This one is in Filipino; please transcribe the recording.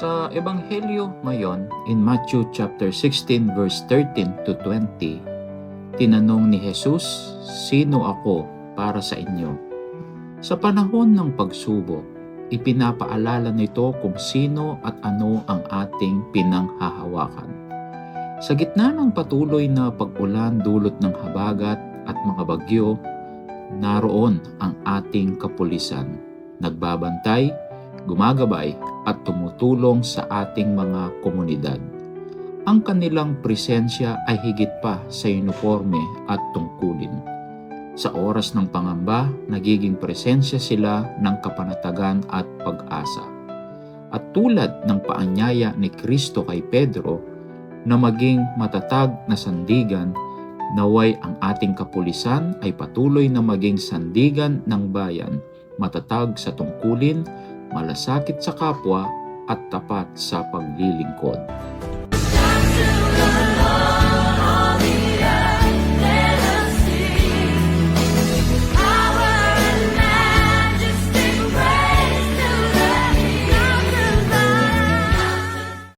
Sa Ebanghelyo ngayon, in Matthew chapter 16 verse 13 to 20, tinanong ni Jesus, "Sino ako para sa inyo?" Sa panahon ng pagsubok, ipinapaalala nito kung sino at ano ang ating pinanghahawakan. Sa gitna ng patuloy na pag-ulan dulot ng habagat at mga bagyo, naroon ang ating kapulisan, nagbabantay, gumagabay at tumutulong sa ating mga komunidad. Ang kanilang presensya ay higit pa sa uniforme at tungkulin. Sa oras ng pangamba, nagiging presensya sila ng kapanatagan at pag-asa. At tulad ng paanyaya ni Kristo kay Pedro na maging matatag na sandigan, naway ang ating kapulisan ay patuloy na maging sandigan ng bayan, matatag sa tungkulin, malasakit sa kapwa at tapat sa paglilingkod.